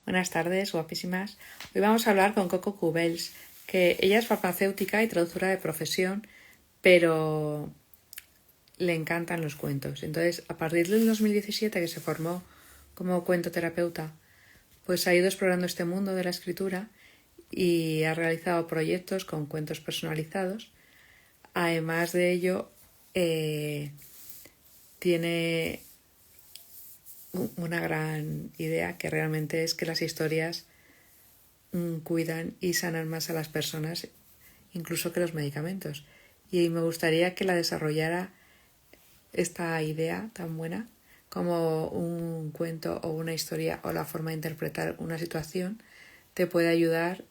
Buenas tardes, guapísimas. Hoy vamos a hablar con Coco Cubells, que ella es farmacéutica y traductora de profesión, pero le encantan los cuentos. Entonces, a partir del 2017, que se formó como cuentoterapeuta, pues ha ido explorando este mundo de la escritura y ha realizado proyectos con cuentos personalizados. Además de ello, tiene una gran idea, que realmente es que las historias cuidan y sanan más a las personas incluso que los medicamentos. Y me gustaría que la desarrollara esta idea tan buena como un cuento o una historia o la forma de interpretar una situación te puede ayudar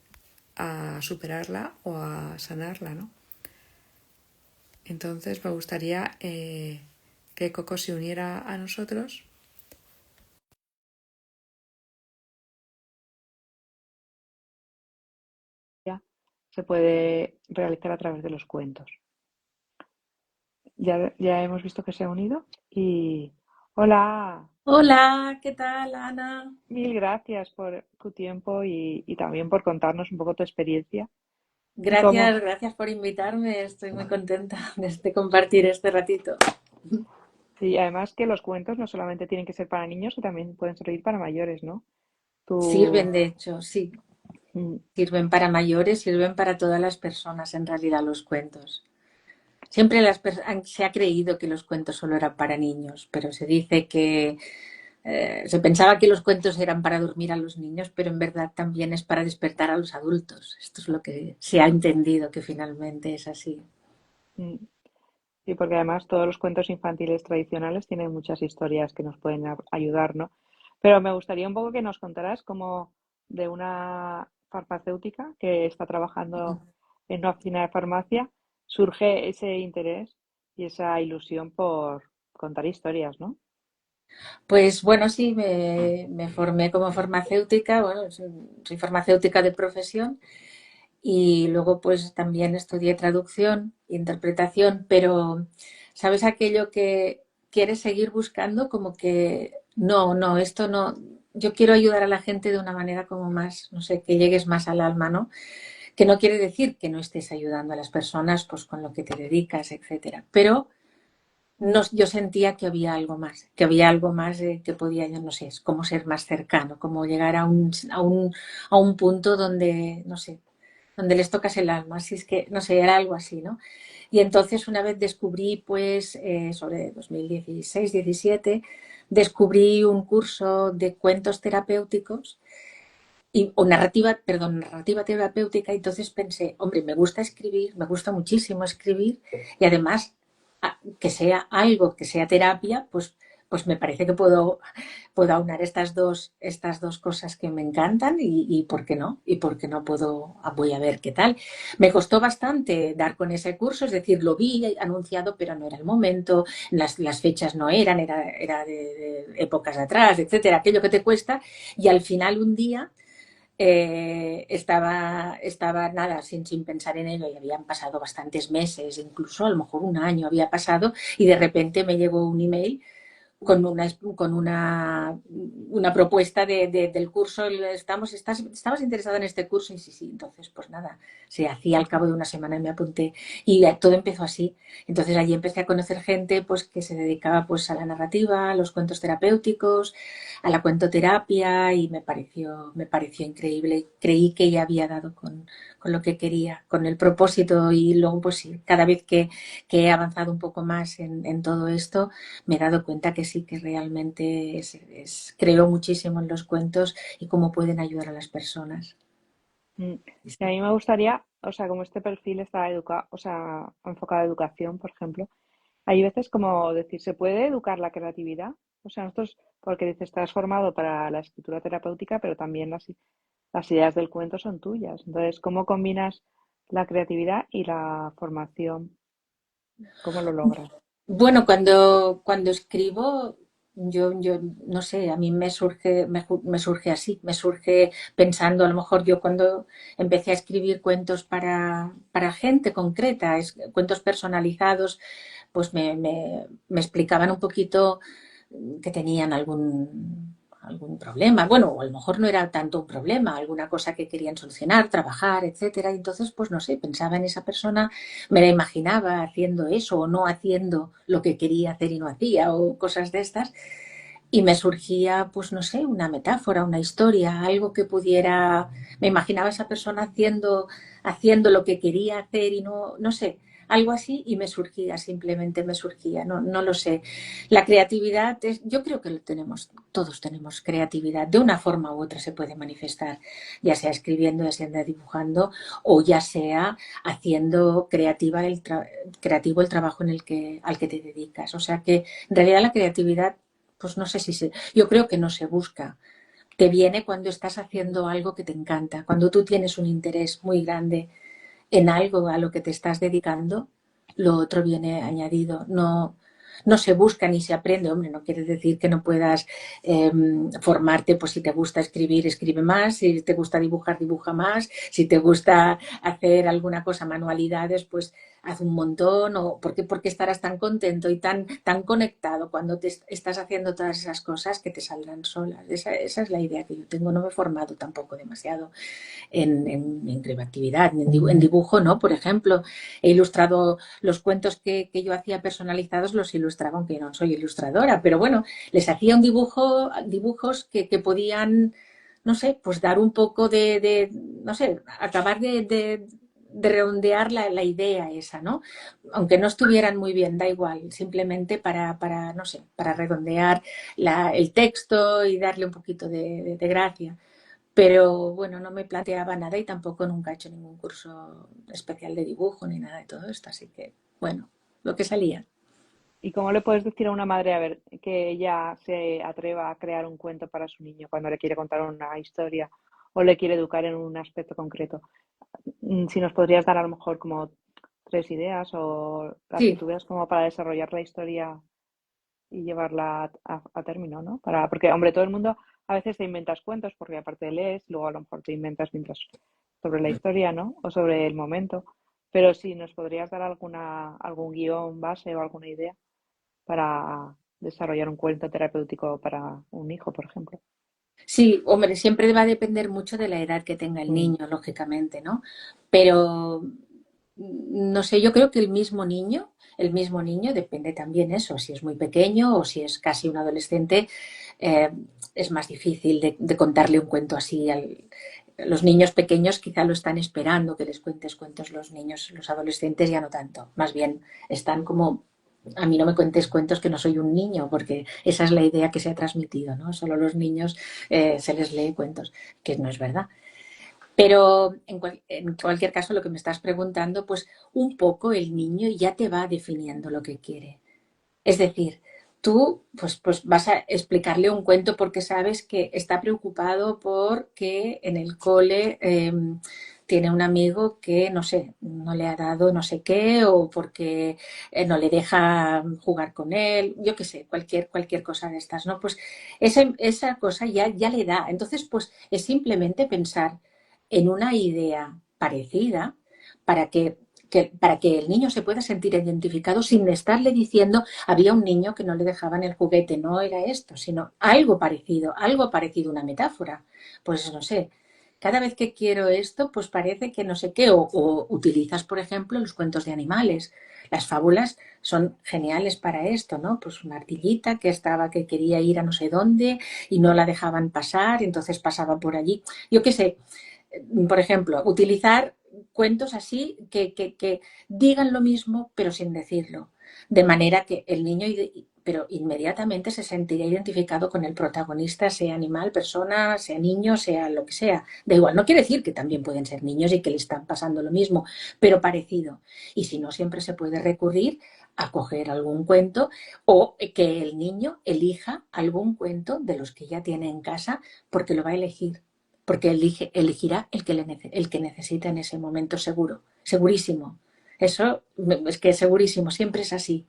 a superarla o a sanarla, ¿no? Entonces me gustaría que Coco se uniera a nosotros. Se puede realizar a través de los cuentos. Ya hemos visto que se ha unido y... Hola, Hola, ¿qué tal, Ana? mil gracias por tu tiempo y también por contarnos un poco tu experiencia y cómo... Gracias por invitarme. Estoy muy contenta de compartir este ratito. Y además que los cuentos no solamente tienen que ser para niños, que también pueden servir para mayores, ¿no? Tú... Sirven, de hecho, sí, mm, sirven para mayores, sirven para todas las personas, en realidad, los cuentos. Siempre se ha creído que los cuentos solo eran para niños, pero se dice que se pensaba que los cuentos eran para dormir a los niños, pero en verdad también es para despertar a los adultos. Esto es lo que se ha entendido, que finalmente es así. mm. Sí, porque además todos los cuentos infantiles tradicionales tienen muchas historias que nos pueden ayudar, ¿no? Pero me gustaría un poco que nos contaras cómo de una farmacéutica que está trabajando en una oficina de farmacia surge ese interés y esa ilusión por contar historias, ¿no? Pues bueno, sí, me formé como farmacéutica, bueno, soy farmacéutica de profesión y luego pues también estudié traducción e interpretación, pero ¿sabes aquello que quieres seguir buscando? Como que no, esto no, yo quiero ayudar a la gente de una manera como más, no sé, que llegues más al alma, ¿no? Que no quiere decir que no estés ayudando a las personas pues con lo que te dedicas, etcétera, pero no, yo sentía que había algo más que podía, yo no sé, es como ser más cercano, como llegar a un punto donde, no sé, donde les tocas el alma, así es que, no sé, era algo así, ¿no? Y entonces una vez descubrí, pues, sobre 2016-17, descubrí un curso de cuentos terapéuticos o narrativa, perdón, narrativa terapéutica, y entonces pensé, hombre, me gusta escribir, me gusta muchísimo escribir, y además que sea algo, que sea terapia, pues me parece que puedo aunar estas dos cosas que me encantan y ¿por qué no? Y por qué no voy a ver qué tal. Me costó bastante dar con ese curso, es decir, lo vi anunciado, pero no era el momento, las fechas no eran, era de épocas atrás, etcétera, aquello que te cuesta, y al final un día estaba nada, sin pensar en ello, y habían pasado bastantes meses, incluso a lo mejor un año había pasado, y de repente me llegó un email con una propuesta del curso. ¿Estabas interesada en este curso? Y sí, sí, entonces pues nada, se hacía al cabo de una semana y me apunté y todo empezó así. Entonces allí empecé a conocer gente pues que se dedicaba pues a la narrativa, a los cuentos terapéuticos, a la cuentoterapia, y me pareció increíble. Creí que ya había dado con lo que quería, con el propósito, y luego pues sí, cada vez que he avanzado un poco más en todo esto, me he dado cuenta que sí, que realmente creo muchísimo en los cuentos y cómo pueden ayudar a las personas. Mm. Y a mí me gustaría, o sea, como este perfil está educado, o sea, enfocado a educación, por ejemplo, hay veces como decir, ¿se puede educar la creatividad? O sea, nosotros, porque dices, estás formado para la escritura terapéutica, pero también las ideas del cuento son tuyas. Entonces, ¿cómo combinas la creatividad y la formación? ¿Cómo lo logras? Bueno, cuando escribo, yo no sé, a mí me surge así, me surge pensando, a lo mejor yo cuando empecé a escribir cuentos para gente concreta, cuentos personalizados, pues me explicaban un poquito que tenían algún problema. Bueno, o a lo mejor no era tanto un problema, alguna cosa que querían solucionar, trabajar, etcétera. Y entonces, pues no sé, pensaba en esa persona, me la imaginaba haciendo eso o no haciendo lo que quería hacer y no hacía o cosas de estas. Y me surgía, pues no sé, una metáfora, una historia, algo que pudiera, me imaginaba a esa persona haciendo lo que quería hacer y no, no sé, algo así y me surgía, simplemente me surgía, no, no lo sé. La creatividad, yo creo que lo tenemos, todos tenemos creatividad, de una forma u otra se puede manifestar, ya sea escribiendo, ya sea dibujando o ya sea haciendo creativo el trabajo al que te dedicas. O sea que en realidad la creatividad pues no sé si se, yo creo que no se busca. Te viene cuando estás haciendo algo que te encanta, cuando tú tienes un interés muy grande en algo a lo que te estás dedicando, lo otro viene añadido. No, no se busca ni se aprende. Hombre, no quiere decir que no puedas formarte, pues si te gusta escribir, escribe más, si te gusta dibujar, dibuja más, si te gusta hacer alguna cosa, manualidades, pues haz un montón, o porque estarás tan contento y tan conectado cuando te estás haciendo todas esas cosas que te saldrán solas. Esa es la idea que yo tengo. No me he formado tampoco demasiado en creatividad, en dibujo, ¿no? Por ejemplo, he ilustrado los cuentos que yo hacía personalizados, los ilustraba, aunque no soy ilustradora, pero bueno, les hacía dibujos que podían, no sé, pues dar un poco no sé, acabar de redondear la idea esa, ¿no? Aunque no estuvieran muy bien, da igual, simplemente no sé, para redondear el texto y darle un poquito de gracia. Pero bueno, no me planteaba nada y tampoco nunca he hecho ningún curso especial de dibujo ni nada de todo esto, así que bueno, lo que salía. ¿Y cómo le puedes decir a una madre, a ver, que ella se atreva a crear un cuento para su niño cuando le quiere contar una historia o le quiere educar en un aspecto concreto? Si nos podrías dar a lo mejor como tres ideas o las que Sí, tú veas como para desarrollar la historia y llevarla a término, ¿no? Porque, hombre, todo el mundo a veces te inventas cuentos porque aparte lees, luego a lo mejor te inventas mientras sobre la historia, ¿no? O sobre el momento. Pero si nos podrías dar algún guión base o alguna idea para desarrollar un cuento terapéutico para un hijo, por ejemplo. sí, hombre, siempre va a depender mucho de la edad que tenga el Mm, niño, lógicamente, ¿no? Pero no sé, yo creo que el mismo niño, depende también eso, si es muy pequeño o si es casi un adolescente, eh, es más difícil de contarle un cuento así. Los niños pequeños quizá lo están esperando que les cuentes cuentos, los niños, los adolescentes ya no tanto, más bien están como a mí no me cuentes cuentos que no soy un niño, porque esa es la idea que se ha transmitido, ¿no? Solo a los niños se les lee cuentos, que no es verdad. Pero en cualquier caso, lo que me estás preguntando, pues un poco el niño ya te va definiendo lo que quiere. Es decir, tú pues vas a explicarle un cuento porque sabes que está preocupado porque en el cole tiene un amigo que, no sé, no le ha dado no sé qué o porque no le deja jugar con él, yo qué sé, cualquier cosa de estas, ¿no? Pues esa cosa ya le da. Entonces, pues es simplemente pensar en una idea parecida para para que el niño se pueda sentir identificado sin estarle diciendo había un niño que no le dejaban el juguete, no era esto, sino algo parecido, una metáfora. Pues no sé, cada vez que quiero esto, pues parece que no sé qué, o utilizas, por ejemplo, los cuentos de animales. Las fábulas son geniales para esto, ¿no? Pues una ardillita que quería ir a no sé dónde y no la dejaban pasar, entonces pasaba por allí. Yo qué sé, por ejemplo, utilizar cuentos así que digan lo mismo pero sin decirlo, de manera que el niño pero inmediatamente se sentirá identificado con el protagonista, sea animal, persona, sea niño, sea lo que sea. Da igual, no quiere decir que también pueden ser niños y que le están pasando lo mismo, pero parecido. Y si no, siempre se puede recurrir a coger algún cuento o que el niño elija algún cuento de los que ya tiene en casa porque lo va a elegir porque elegirá el que necesita en ese momento seguro, segurísimo. Eso es que es segurísimo, siempre es así.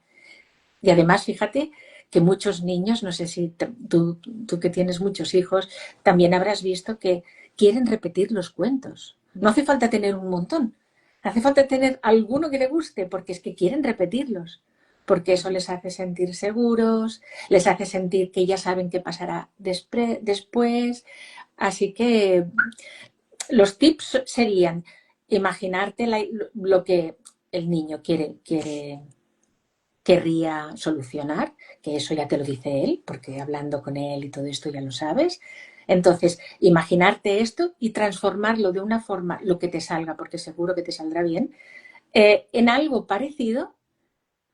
Y además, fíjate que muchos niños, no sé si tú que tienes muchos hijos, también habrás visto que quieren repetir los cuentos. No mm, hace falta tener un montón, hace falta tener alguno que le guste, porque es que quieren repetirlos, porque eso les hace sentir seguros, les hace sentir que ya saben qué pasará después. Así que los tips serían imaginarte lo que el niño querría solucionar, que eso ya te lo dice él, porque hablando con él y todo esto ya lo sabes. Entonces, imaginarte esto y transformarlo de una forma, lo que te salga, porque seguro que te saldrá bien, en algo parecido,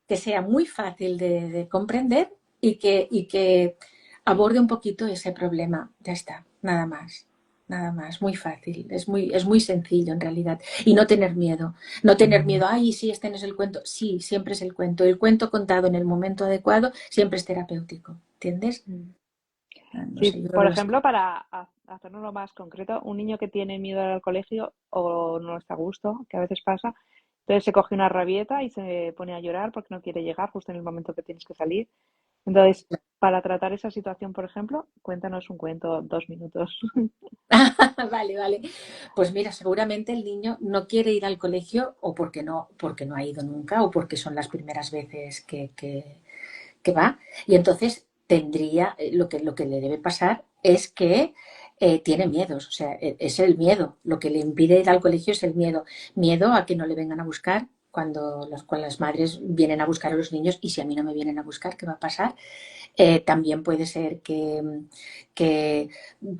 que sea muy fácil de comprender y que aborde un poquito ese problema. Ya está, nada más. Nada más, muy fácil, es muy sencillo en realidad. Y no tener miedo, no tener miedo, ay, sí, este no es el cuento. Sí, siempre es el cuento. El cuento contado en el momento adecuado siempre es terapéutico, ¿entiendes? No Sí, sé, yo por lo sé. ejemplo, para hacerlo más concreto, un niño que tiene miedo al colegio o no está a gusto, que a veces pasa, entonces se coge una rabieta y se pone a llorar porque no quiere llegar justo en el momento que tienes que salir. Entonces, para tratar esa situación, por ejemplo, cuéntanos un cuento, 2 minutos. Vale, vale. Pues mira, seguramente el niño no quiere ir al colegio o porque no ha ido nunca o porque son las primeras veces que va. Y entonces tendría, lo que le debe pasar es que tiene miedos, o sea, es el miedo. Lo que le impide ir al colegio es el miedo. Miedo a que no le vengan a buscar cuando las madres vienen a buscar a los niños y si a mí no me vienen a buscar, ¿qué va a pasar? También puede ser que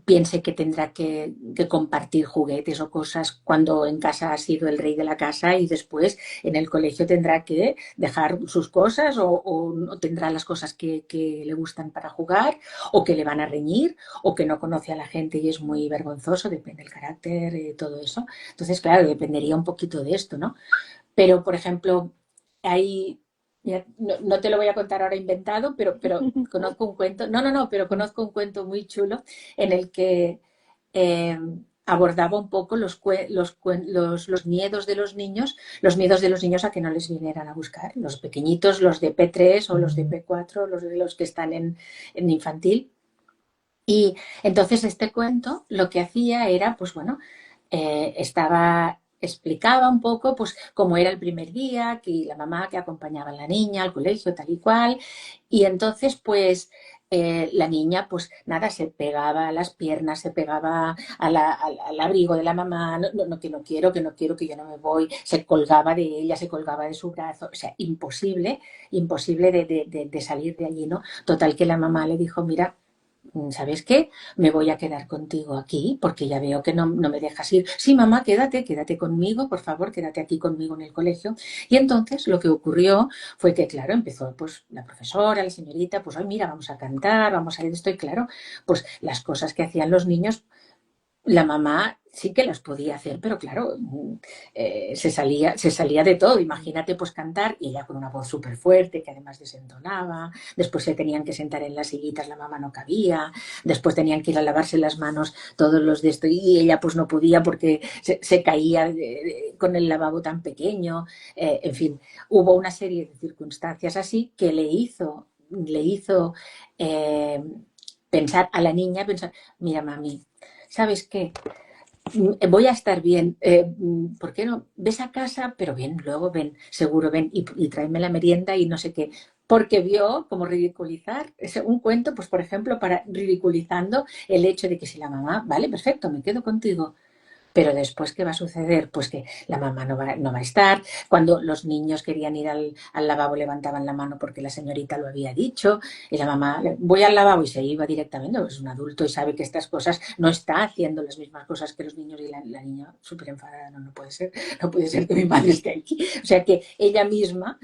piense que tendrá que compartir juguetes o cosas cuando en casa ha sido el rey de la casa y después en el colegio tendrá que dejar sus cosas o no tendrá las cosas que le gustan para jugar o que le van a reñir o que no conoce a la gente y es muy vergonzoso, depende del carácter, todo eso. Entonces, claro, dependería un poquito de esto, ¿no? Pero, por ejemplo, hay, no te lo voy a contar ahora inventado, pero conozco un cuento, no, pero conozco un cuento muy chulo en el que eh, abordaba un poco los miedos de los miedos de los niños a que no les vinieran a buscar, los pequeñitos, los de P3 o los de P4, los que están en infantil. Y entonces este cuento lo que hacía era, pues bueno, explicaba un poco pues cómo era el primer día, que la mamá que acompañaba a la niña al colegio tal y cual, y entonces pues la niña pues nada, se pegaba a las piernas, se pegaba al abrigo de la mamá, que no quiero, que yo no me voy, se colgaba de ella, se colgaba de su brazo, o sea, imposible de salir de allí, ¿no? Total que la mamá le dijo, mira, ¿sabes qué? Me voy a quedar contigo aquí porque ya veo que no me dejas ir. Sí, mamá, quédate conmigo, por favor, quédate aquí conmigo en el colegio. Y entonces lo que ocurrió fue que, claro, empezó pues la profesora, la señorita, pues, ay, mira, vamos a cantar, vamos a ir esto y claro, pues las cosas que hacían los niños la mamá sí que las podía hacer, pero claro, se salía de todo. Imagínate pues cantar y ella con una voz súper fuerte que además desentonaba, después se tenían que sentar en las sillitas, la mamá no cabía, después tenían que ir a lavarse las manos todos los de esto y ella pues no podía porque se caía con el lavabo tan pequeño, en fin, hubo una serie de circunstancias así que le hizo eh, pensar a la niña, pensar, mira mami, ¿sabes qué? Voy a estar bien. ¿Por qué no? Ves a casa, pero bien, luego ven, seguro ven y tráeme la merienda y no sé qué. Porque vio como ridiculizar, es un cuento, pues por ejemplo, para ridiculizando el hecho de que si la mamá, vale, perfecto, me quedo contigo, pero después, ¿qué va a suceder? Pues que la mamá no va a estar. Cuando los niños querían ir al lavabo, levantaban la mano porque la señorita lo había dicho. Y la mamá, voy al lavabo y se iba directamente. Es un adulto y sabe que estas cosas no está haciendo las mismas cosas que los niños y la niña súper enfadada. No puede ser. No puede ser que mi madre esté aquí. O sea que ella misma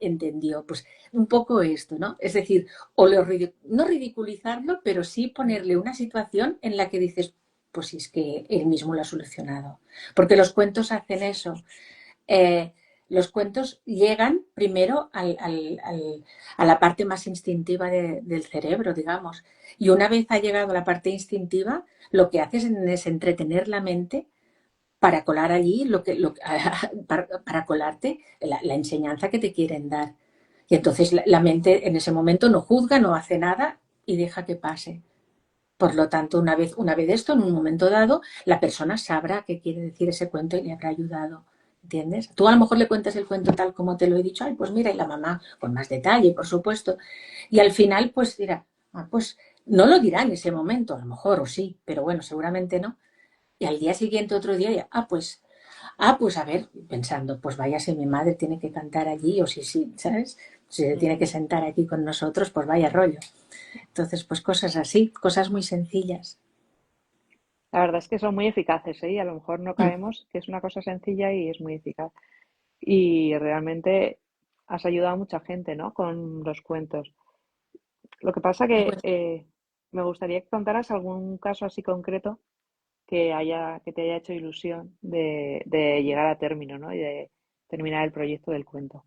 entendió pues un poco esto, ¿no? Es decir, no ridiculizarlo, pero sí ponerle una situación en la que dices, pues si es que él mismo lo ha solucionado. Porque los cuentos hacen eso. Eh, los cuentos llegan primero a la parte más instintiva del cerebro, digamos. Y una vez ha llegado a la parte instintiva, lo que haces es entretener la mente para colar allí para colarte la enseñanza que te quieren dar. Y entonces la mente en ese momento no juzga, no hace nada y deja que pase. Por lo tanto, una vez esto, en un momento dado, la persona sabrá qué quiere decir ese cuento y le habrá ayudado. ¿entiendes? Tú a lo mejor le cuentas el cuento tal como te lo he dicho, ay, pues mira, y la mamá con más detalle, por supuesto, y al final pues dirá, ah, pues no lo dirá en ese momento, a lo mejor, o sí, pero bueno, seguramente no. Y al día siguiente, otro día, ya, pues a ver, pensando, pues vaya si mi madre tiene que cantar allí, o si sí, ¿sabes? Si se tiene que sentar aquí con nosotros, pues vaya rollo. Entonces, pues cosas así, cosas muy sencillas. La verdad es que son muy eficaces, ¿eh? Y a lo mejor no Mm. caemos, que es una cosa sencilla y es muy eficaz. Y realmente has ayudado a mucha gente, ¿no? Con los cuentos. Lo que pasa que Pues me gustaría que contaras algún caso así concreto que te haya hecho ilusión de llegar a término, ¿no? Y de terminar el proyecto del cuento.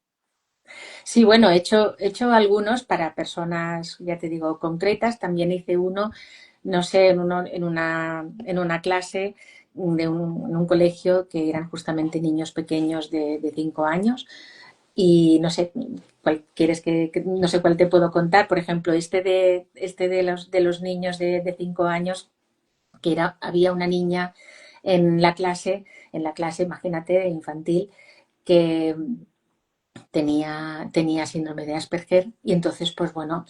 sí, bueno, he hecho algunos para personas, ya te digo, concretas. También hice uno, no sé, en una clase en un colegio que eran justamente niños pequeños de 5 años. Y no sé cuál quieres no sé cuál te puedo contar. Por ejemplo, este de los niños de 5 años, que había una niña en la clase, imagínate, infantil, que tenía síndrome de Asperger, y entonces, pues bueno,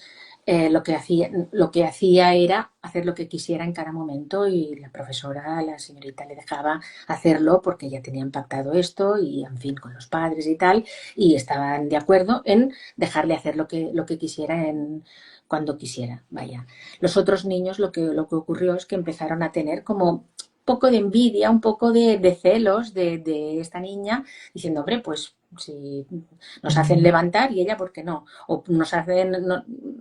lo que hacía era hacer lo que quisiera en cada momento, y la profesora, la señorita, le dejaba hacerlo porque ya tenían pactado esto y, en fin, con los padres y tal, y estaban de acuerdo en dejarle hacer lo que quisiera cuando quisiera, vaya. Los otros niños, lo que ocurrió es que empezaron a tener como un poco de envidia, un poco de celos de esta niña, diciendo, hombre, pues si nos hacen levantar y ella, ¿por qué no? O nos hacen,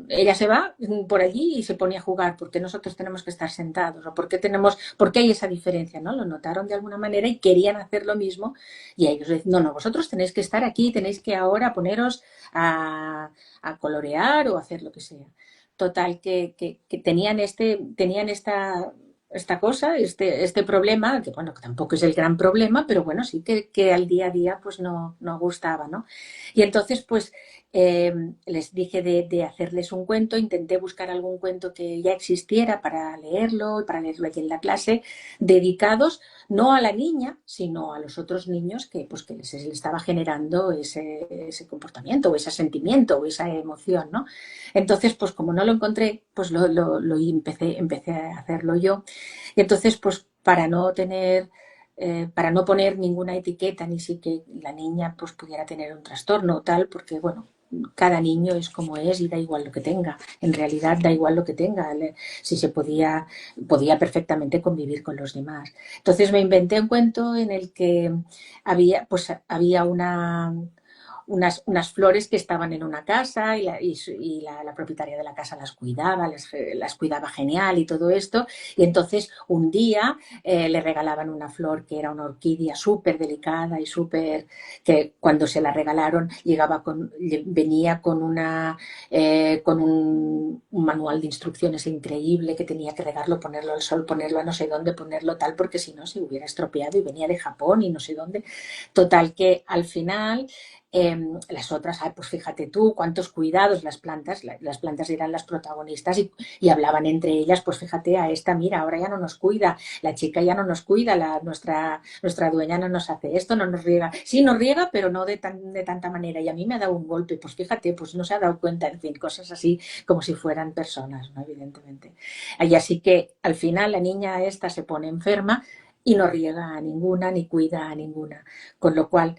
ella se va por allí y se pone a jugar, porque nosotros tenemos que estar sentados, o porque hay esa diferencia, ¿no? Lo notaron de alguna manera y querían hacer lo mismo, y ellos decían, no, no, vosotros tenéis que estar aquí, tenéis que ahora poneros a colorear o hacer lo que sea. Total, que tenían esta cosa, este problema, que bueno, que tampoco es el gran problema, pero bueno, sí que al día a día pues no gustaba, ¿no? Y entonces pues les dije de hacerles un cuento, intenté buscar algún cuento que ya existiera para leerlo y para leerlo aquí en la clase, dedicados no a la niña, sino a los otros niños que les estaba generando ese comportamiento o ese sentimiento o esa emoción, ¿no? Entonces, pues como no lo encontré, pues lo empecé a hacerlo yo. Y entonces, pues para no poner ninguna etiqueta, ni si que la niña pues pudiera tener un trastorno o tal, porque bueno, cada niño es como es y da igual lo que tenga. En realidad da igual lo que tenga. Si se podía perfectamente convivir con los demás. Entonces me inventé un cuento en el que había unas flores que estaban en una casa, y la propietaria de la casa las cuidaba, las cuidaba genial y todo esto. Y entonces un día le regalaban una flor que era una orquídea súper delicada y que cuando se la regalaron venía con un manual de instrucciones increíble, que tenía que regarlo, ponerlo al sol, ponerlo a no sé dónde, ponerlo tal, porque si no se hubiera estropeado, y venía de Japón y no sé dónde. Total, que al final las otras, pues fíjate tú cuántos cuidados. Las plantas eran las protagonistas, y hablaban entre ellas, pues fíjate, a esta, mira, ahora ya no nos cuida, la chica ya no nos cuida, nuestra dueña no nos hace esto, no nos riega. Sí, nos riega, pero no de tanta manera, y a mí me ha dado un golpe, pues fíjate, pues no se ha dado cuenta, en fin, cosas así, como si fueran personas, ¿no? Evidentemente. Y así que al final la niña esta se pone enferma y no riega a ninguna ni cuida a ninguna, con lo cual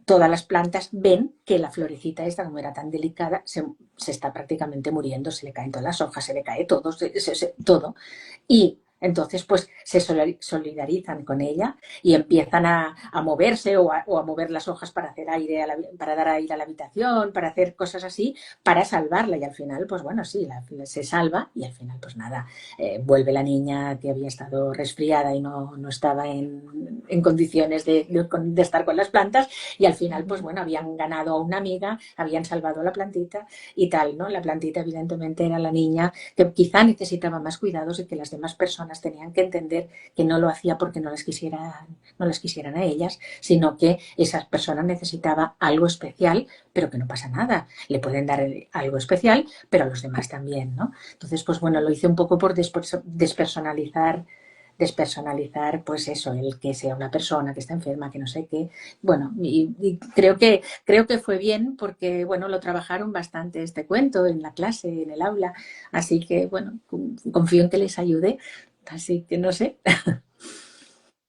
todas las plantas ven que la florecita esta, como era tan delicada, se está prácticamente muriendo, se le caen todas las hojas, se le cae todo, todo. Y entonces pues se solidarizan con ella y empiezan a moverse, o a mover las hojas para hacer aire para dar aire a la habitación, para hacer cosas así, para salvarla. Y al final, pues bueno, sí, se salva, y al final pues nada, vuelve la niña que había estado resfriada y no estaba en condiciones de estar con las plantas, y al final pues Ujú. bueno, habían ganado a una amiga, habían salvado a la plantita y tal, ¿no? La plantita evidentemente era la niña que quizá necesitaba más cuidados, y que las demás personas tenían que entender que no lo hacía porque no las quisieran a ellas, sino que esa persona necesitaba algo especial, pero que no pasa nada. Le pueden dar algo especial, pero a los demás también, ¿no? Entonces, pues bueno, lo hice un poco por despersonalizar despersonalizar, pues eso, el que sea una persona que está enferma, que no sé qué. Bueno, y creo que fue bien porque, bueno, lo trabajaron bastante este cuento en la clase, en el aula, así que, bueno, confío en que les ayude, así que no sé.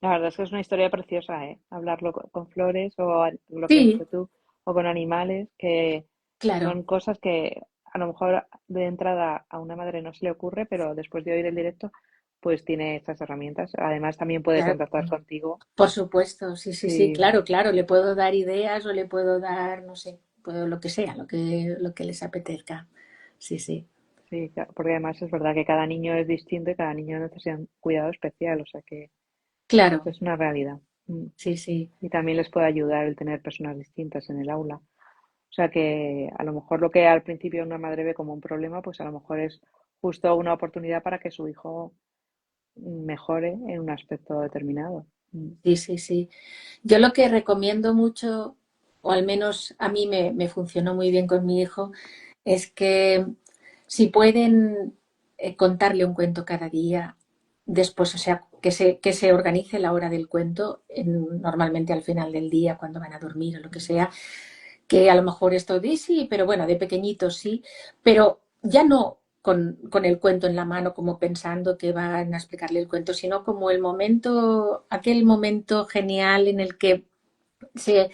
La verdad es que es una historia preciosa, ¿eh? Hablarlo con flores o lo que has Sí, dicho tú, o con animales, que claro, son cosas que a lo mejor de entrada a una madre no se le ocurre, pero después de oír el directo, pues tiene estas herramientas. Además, también puede claro. contactar contigo. Por supuesto, sí, sí, sí, Sí, claro, claro. Le puedo dar ideas o le puedo dar, no sé, puedo lo que sea, lo que les apetezca. Sí, sí. sí, porque además es verdad que cada niño es distinto y cada niño necesita un cuidado especial, o sea que Claro, es una realidad. sí, sí. Y también les puede ayudar el tener personas distintas en el aula. O sea que a lo mejor lo que al principio una madre ve como un problema, pues a lo mejor es justo una oportunidad para que su hijo mejore en un aspecto determinado. Sí, sí, sí. Yo lo que recomiendo mucho, o al menos a mí me funcionó muy bien con mi hijo, es que si pueden contarle un cuento cada día, después, o sea, que se organice la hora del cuento, normalmente al final del día, cuando van a dormir o lo que sea, que a lo mejor esto de sí, pero bueno, de pequeñitos sí, pero ya no con el cuento en la mano, como pensando que van a explicarle el cuento, sino como el momento, aquel momento genial en el que se,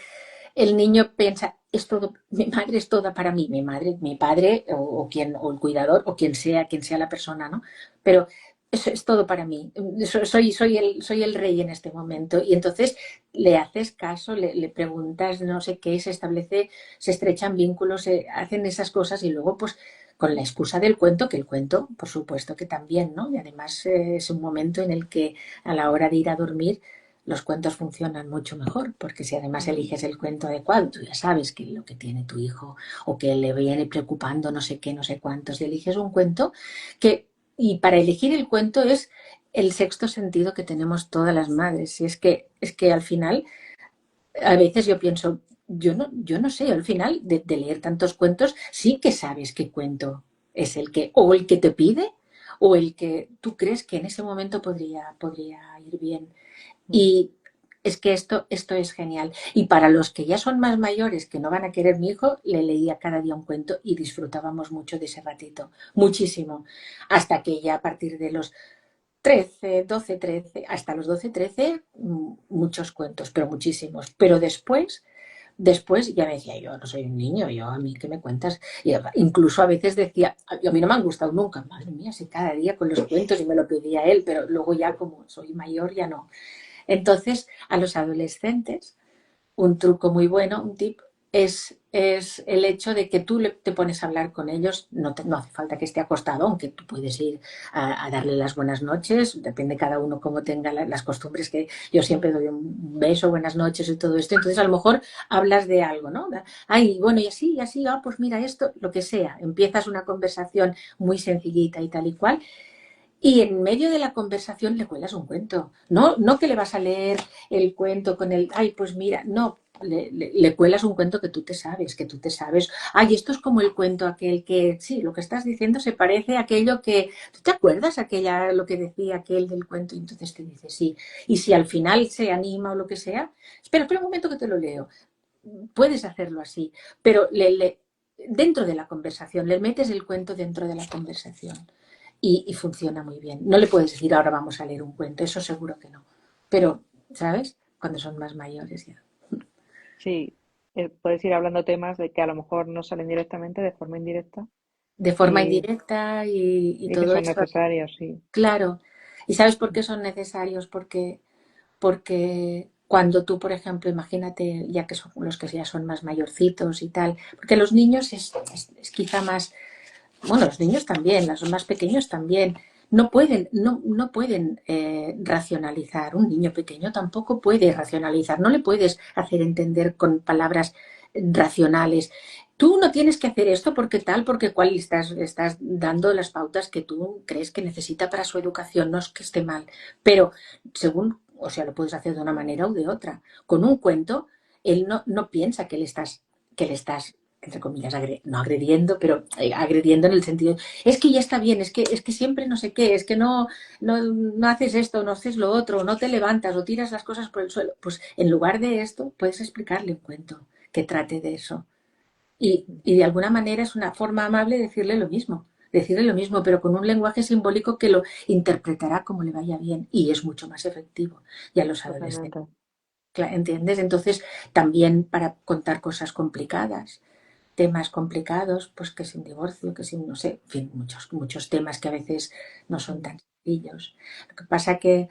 el niño piensa, es todo, mi madre es toda para mí, mi madre, mi padre o quien, o el cuidador, o quien sea la persona, ¿no? Pero eso es todo para mí. Soy el rey en este momento. Y entonces le haces caso, le preguntas, no sé qué, se establece, se estrechan vínculos, se hacen esas cosas y luego, pues, con la excusa del cuento, que el cuento, por supuesto que también, ¿no? Y además es un momento en el que a la hora de ir a dormir los cuentos funcionan mucho mejor, porque si además Mm. eliges el cuento adecuado, tú ya sabes que lo que tiene tu hijo o que le viene preocupando no sé qué, no sé cuántos, y eliges un cuento que, y para elegir el cuento es el sexto sentido que tenemos todas las madres, y es que al final, a veces yo pienso, yo no sé, al final de leer tantos cuentos, sí que sabes qué cuento es el que, o el que te pide, o el que tú crees que en ese momento podría ir bien. Mm. Y es que esto es genial. Y para los que ya son más mayores, que no van a querer mi hijo, le leía cada día un cuento y disfrutábamos mucho de ese ratito, muchísimo. Hasta que ya a partir de los 13 12 13 hasta los 12 13 muchos cuentos, pero muchísimos. Pero después ya me decía, yo no soy un niño, yo a mí, ¿qué me cuentas? Y incluso a veces decía, a mí no me han gustado nunca, madre mía, si cada día con los cuentos y me lo pedía él, pero luego ya como soy mayor ya no. Entonces, a los adolescentes, un truco muy bueno, un tip, es el hecho de que te pones a hablar con ellos, no hace falta que esté acostado, aunque tú puedes ir a darle las buenas noches, depende cada uno cómo tenga las costumbres, que yo siempre doy un beso, buenas noches y todo esto, entonces a lo mejor hablas de algo, ¿no? Ay, bueno, y así, pues mira esto, lo que sea, empiezas una conversación muy sencillita y tal y cual, y en medio de la conversación le cuelas un cuento. No, no que le vas a leer el cuento con el, ay, pues mira, no, le cuelas un cuento que tú te sabes. Ay, esto es como el cuento aquel que, sí, lo que estás diciendo se parece a aquello que, ¿tú te acuerdas aquella, lo que decía aquel del cuento? Y entonces te dice, sí. Y si al final se anima o lo que sea, espera un momento que te lo leo. Puedes hacerlo así, pero dentro de la conversación, le metes el cuento dentro de la conversación y funciona muy bien. No le puedes decir ahora vamos a leer un cuento, eso seguro que no. Pero, ¿sabes? Cuando son más mayores ya. Sí, puedes ir hablando temas de que a lo mejor no salen directamente, de forma indirecta, De forma y, indirecta y y que todo son esto. necesarios, sí. Claro. ¿Y sabes por qué son necesarios? Porque cuando tú, por ejemplo, imagínate, ya que son los que ya son más mayorcitos y tal, porque los niños es quizá más, bueno, los niños también, los más pequeños también, no pueden racionalizar. Un niño pequeño tampoco puede racionalizar, no le puedes hacer entender con palabras racionales. Tú no tienes que hacer esto porque tal, porque cual estás dando las pautas que tú crees que necesita para su educación, no es que esté mal, pero según, o sea, lo puedes hacer de una manera u de otra. Con un cuento, él no piensa que le estás entre comillas, no agrediendo, pero agrediendo en el sentido, es que ya está bien, es que siempre no sé qué, es que no haces esto, no haces lo otro, no te levantas o tiras las cosas por el suelo. Pues en lugar de esto, puedes explicarle un cuento que trate de eso. Y de alguna manera es una forma amable de decirle lo mismo, pero con un lenguaje simbólico que lo interpretará como le vaya bien y es mucho más efectivo. Y a los adolescentes, Totalmente. ¿entiendes? Entonces, también para contar cosas complicadas, temas complicados, pues que sin divorcio, que sin, no sé, en fin, muchos temas que a veces no son Mm. tan sencillos. Lo que pasa que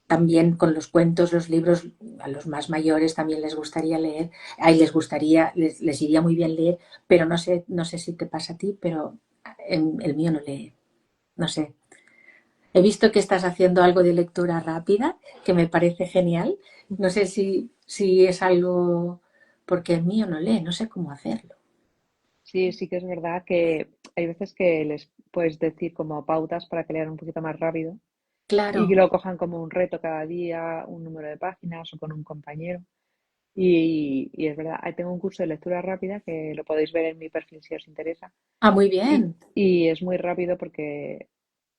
también con los cuentos, los libros, a los más mayores también les gustaría leer, ahí les iría muy bien leer, pero no sé si te pasa a ti, pero el mío no lee, no sé. He visto que estás haciendo algo de lectura rápida, que me parece genial. No sé si es algo, porque el mío no lee, no sé cómo hacerlo. Sí, sí que es verdad que hay veces que les puedes decir como pautas para que lean un poquito más rápido y que Claro. lo cojan como un reto cada día, un número de páginas o con un compañero. Y es verdad, ahí tengo un curso de lectura rápida que lo podéis ver en mi perfil si os interesa. Ah, muy Y, bien. y es muy rápido porque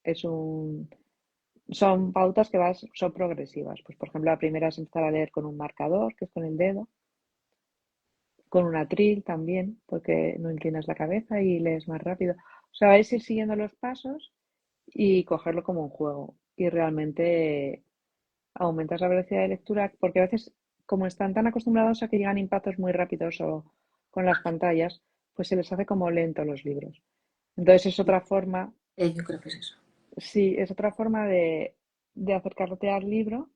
es son pautas que son progresivas. Pues por ejemplo, la primera es empezar a leer con un marcador, que es con el dedo, con un atril también, porque no inclinas la cabeza y lees más rápido. O sea, vais a ir siguiendo los pasos y cogerlo como un juego. Y realmente aumentas la velocidad de lectura, porque a veces, como están tan acostumbrados a que llegan impactos muy rápidos o con las pantallas, pues se les hace como lento los libros. Entonces es otra forma, Yo creo que es eso. sí, es otra forma de acercarte al libro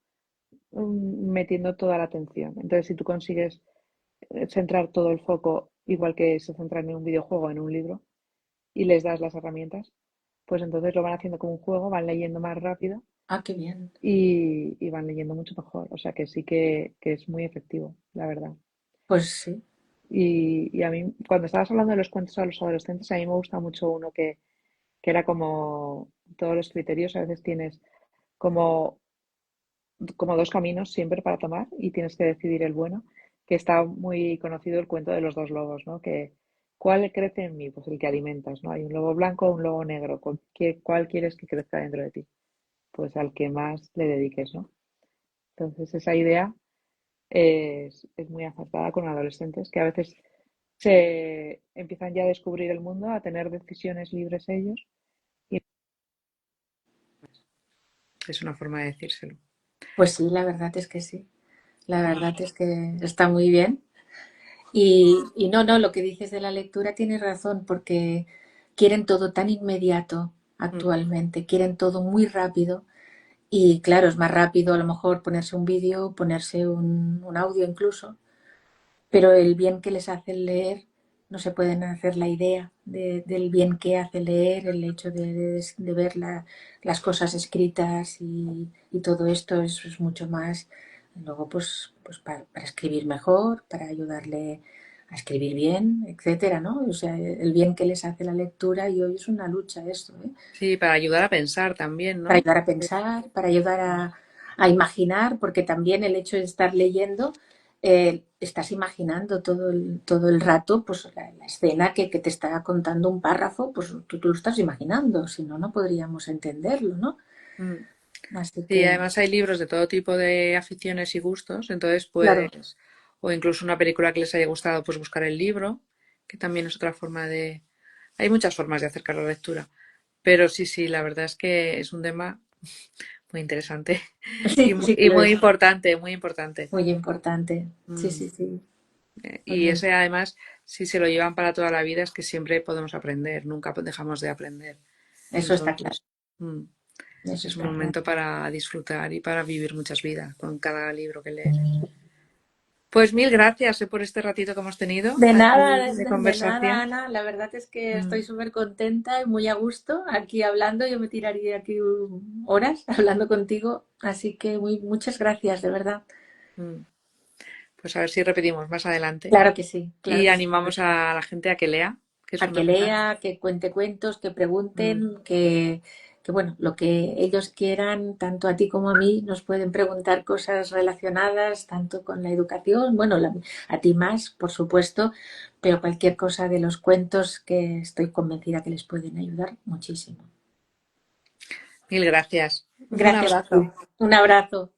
metiendo toda la atención. Entonces, si tú consigues centrar todo el foco, igual que se centran en un videojuego, en un libro, y les das las herramientas, pues entonces lo van haciendo como un juego, van leyendo más rápido Ah, qué bien. y van leyendo mucho mejor. O sea que sí que es muy efectivo, la verdad. Pues sí. Y a mí, cuando estabas hablando de los cuentos a los adolescentes, a mí me gusta mucho uno que era como todos los criterios, a veces tienes como, como dos caminos siempre para tomar y tienes que decidir el bueno, que está muy conocido el cuento de los dos lobos, ¿no? Que, ¿cuál crece en mí? Pues el que alimentas, ¿no? Hay un lobo blanco o un lobo negro. ¿Cuál quieres que crezca dentro de ti? Pues al que más le dediques, ¿no? Entonces esa idea es muy acertada con adolescentes que a veces se empiezan ya a descubrir el mundo, a tener decisiones libres ellos. Y Es una forma de decírselo. Pues sí, la verdad es que sí. La verdad es que está muy bien. Y no, lo que dices de la lectura tienes razón, porque quieren todo tan inmediato Mm. actualmente, quieren todo muy rápido. Y claro, es más rápido a lo mejor ponerse un vídeo, ponerse un audio incluso, pero el bien que les hace leer, no se pueden hacer la idea del bien que hace leer, el hecho de ver las cosas escritas y todo esto es mucho más. Luego, pues para escribir mejor, para ayudarle a escribir bien, etcétera, ¿no? O sea, el bien que les hace la lectura y hoy es una lucha esto, ¿eh? Sí, para ayudar a pensar también, Para ¿no? ayudar a pensar, para ayudar a imaginar, porque también el hecho de estar leyendo, estás imaginando todo el rato pues, la escena que te está contando un párrafo, pues tú lo estás imaginando, si no, no podríamos entenderlo, ¿no? Mm. Así Sí, que, además hay libros de todo tipo de aficiones y gustos, entonces claro, puedes, o incluso una película que les haya gustado, pues buscar el libro, que también es otra forma de... Hay muchas formas de acercar la lectura, pero sí, sí, la verdad es que es un tema muy interesante y sí, sí que y lo muy es, importante, muy importante. muy importante. Sí, Mm. sí, sí, Y muy ese además, si se lo llevan para toda la vida, es que siempre podemos aprender, nunca dejamos de aprender. eso está claro, Entonces, mm, eso es un está claro. momento para disfrutar y para vivir muchas vidas con cada libro que lees. Pues mil gracias, por este ratito que hemos tenido De aquí nada, de de nada, conversación. Ana. La verdad es que estoy Mm, súper contenta y muy a gusto aquí hablando. Yo me tiraría aquí horas hablando contigo. Así que muchas gracias, de verdad. mm. Pues a ver si repetimos más adelante Claro que sí, claro y que sí. animamos a la gente a que lea, que es A que fundamental. lea, que cuente cuentos, que pregunten, Mm, que bueno, lo que ellos quieran, tanto a ti como a mí, nos pueden preguntar cosas relacionadas tanto con la educación, bueno, a ti más, por supuesto, pero cualquier cosa de los cuentos que estoy convencida que les pueden ayudar muchísimo. Mil gracias. Un Gracias a ti. abrazo. Un abrazo.